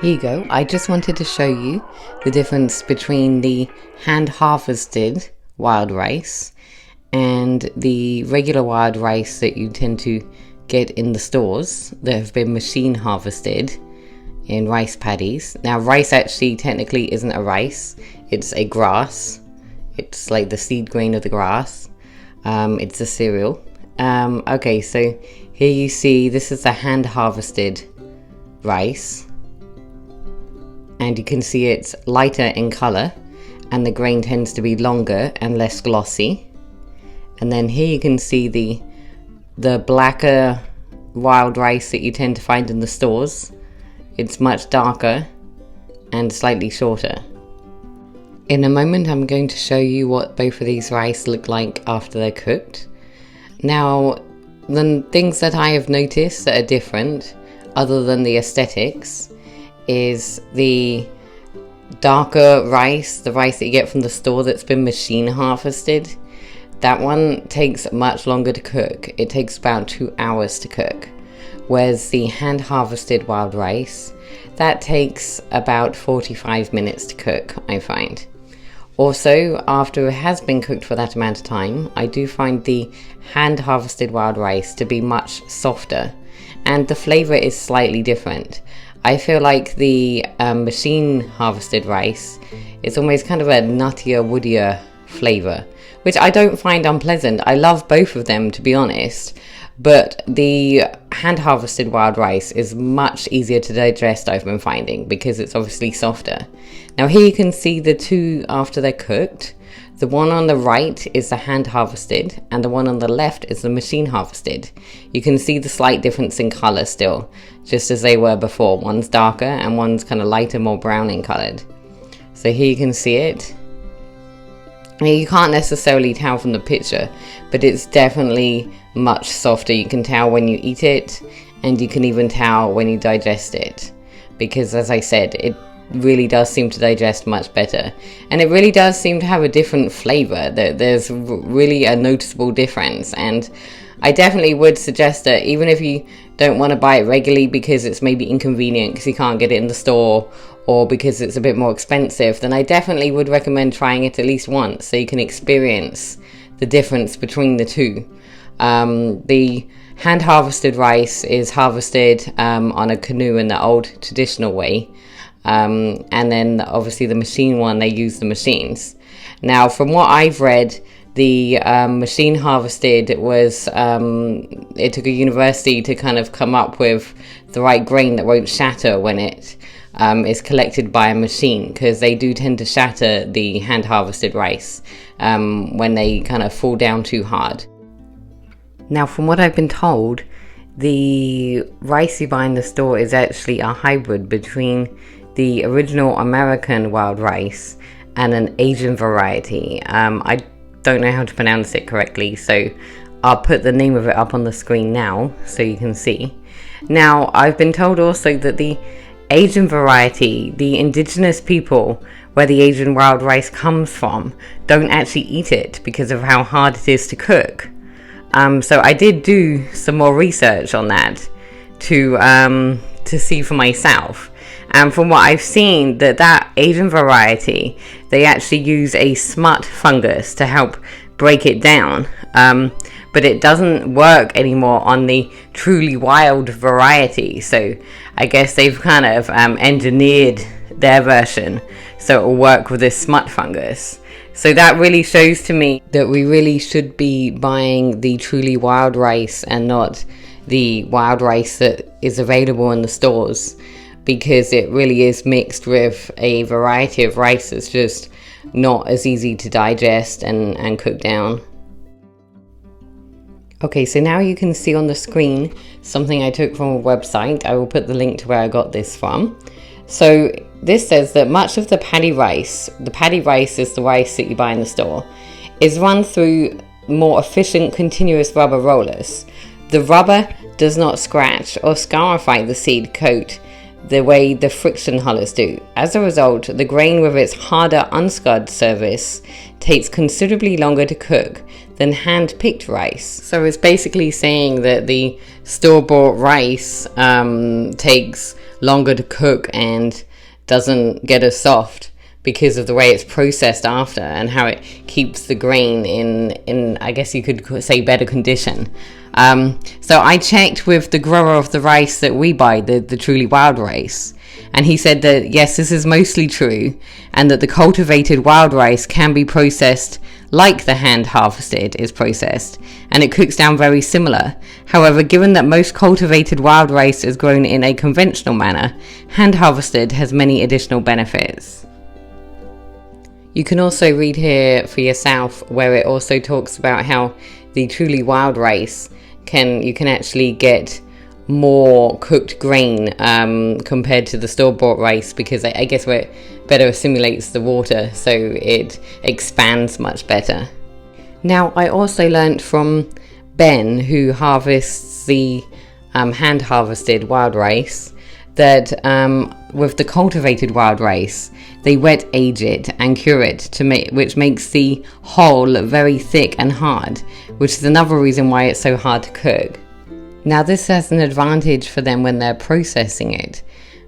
Here you go. I just wanted to show you the difference between the hand harvested wild rice and the regular wild rice that you tend to get in the stores that have been machine harvested in rice paddies. Now, rice actually technically isn't a rice, it's a grass. It's like the seed grain of the grass. It's a cereal. Okay, so here you see this is the hand harvested rice. And you can see it's lighter in color and the grain tends to be longer and less glossy. And then here you can see the blacker wild rice that you tend to find in the stores. It's much darker and slightly shorter. In a moment I'm going to show you what both of these rice look like after they're cooked. Now, the things that I have noticed that are different, other than the aesthetics, is the darker rice, the rice that you get from the store that's been machine harvested. That one takes much longer to cook. It takes about 2 hours to cook. Whereas the hand harvested wild rice, that takes about 45 minutes to cook, I find. Also, after it has been cooked for that amount of time, I do find the hand harvested wild rice to be much softer and the flavor is slightly different. I feel like the machine harvested rice is almost kind of a nuttier, woodier flavor, which I don't find unpleasant. I love both of them, to be honest, but the hand harvested wild rice is much easier to digest, I've been finding, because it's obviously softer. Now here you can see the two after they're cooked. The one on the right is the hand harvested and the one on the left is the machine harvested. You can see the slight difference in color still, just as they were before. One's darker and one's kind of lighter, more brown in colored. So here you can see it. You can't necessarily tell from the picture, but it's definitely much softer. You can tell when you eat it and you can even tell when you digest it, because as I said, it really does seem to digest much better, and it really does seem to have a different flavor. There's really a noticeable difference, and I definitely would suggest that even if you don't want to buy it regularly because it's maybe inconvenient because you can't get it in the store or because it's a bit more expensive, then I definitely would recommend trying it at least once so you can experience the difference between the two. The hand harvested rice is harvested on a canoe in the old traditional way. And then obviously the machine one, they use the machines. Now, from what I've read, the machine harvested was, it took a university to kind of come up with the right grain that won't shatter when it is collected by a machine, because they do tend to shatter the hand harvested rice when they kind of fall down too hard. Now, from what I've been told, the rice you buy in the store is actually a hybrid between the original American wild rice and an Asian variety. I don't know how to pronounce it correctly, so I'll put the name of it up on the screen now so you can see. Now, I've been told also that the Asian variety, the indigenous people where the Asian wild rice comes from, don't actually eat it because of how hard it is to cook. So I did do some more research on that to see for myself. And from what I've seen, that Asian variety, they actually use a smut fungus to help break it down. But it doesn't work anymore on the truly wild variety. So I guess they've kind of engineered their version so it will work with this smut fungus. So that really shows to me that we really should be buying the truly wild rice and not the wild rice that is available in the stores, because it really is mixed with a variety of rice that's just not as easy to digest and cook down. Okay, so now you can see on the screen something I took from a website. I will put the link to where I got this from. So this says that much of the paddy rice is the rice that you buy in the store, is run through more efficient continuous rubber rollers. The rubber does not scratch or scarify the seed coat the way the friction hullers do. As a result, the grain with its harder unscarred surface takes considerably longer to cook than hand-picked rice. So it's basically saying that the store-bought rice takes longer to cook and doesn't get as soft because of the way it's processed after, and how it keeps the grain in I guess you could say, better condition. So I checked with the grower of the rice that we buy, the truly wild rice, and he said that yes, this is mostly true, and that the cultivated wild rice can be processed like the hand harvested is processed, and it cooks down very similar. However, given that most cultivated wild rice is grown in a conventional manner, hand harvested has many additional benefits. You can also read here for yourself where it also talks about how the truly wild rice you can actually get more cooked grain compared to the store-bought rice, because I guess where it better assimilates the water, so it expands much better. Now, I also learnt from Ben, who harvests the hand harvested wild rice, that with the cultivated wild rice, they wet age it and cure it which makes the hull very thick and hard, which is another reason why it's so hard to cook. Now, this has an advantage for them when they're processing it,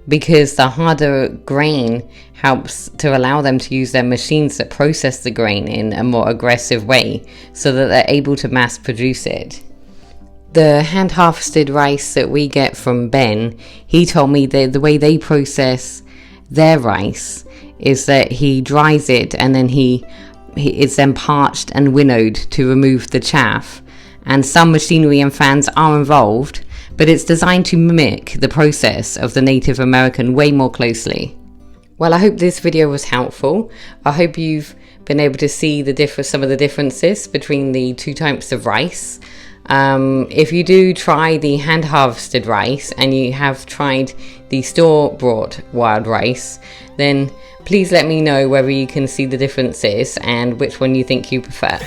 because the harder grain helps to allow them to use their machines that process the grain in a more aggressive way, so that they're able to mass produce it. The hand harvested rice that we get from Ben, he told me that the way they process their rice is that he dries it, and then it's then parched and winnowed to remove the chaff, and some machinery and fans are involved, but it's designed to mimic the process of the Native American way more closely. Well, I hope this video was helpful. I hope you've been able to see some of the differences between the two types of rice. If you do try the hand harvested rice and you have tried the store-bought wild rice, then please let me know whether you can see the differences and which one you think you prefer.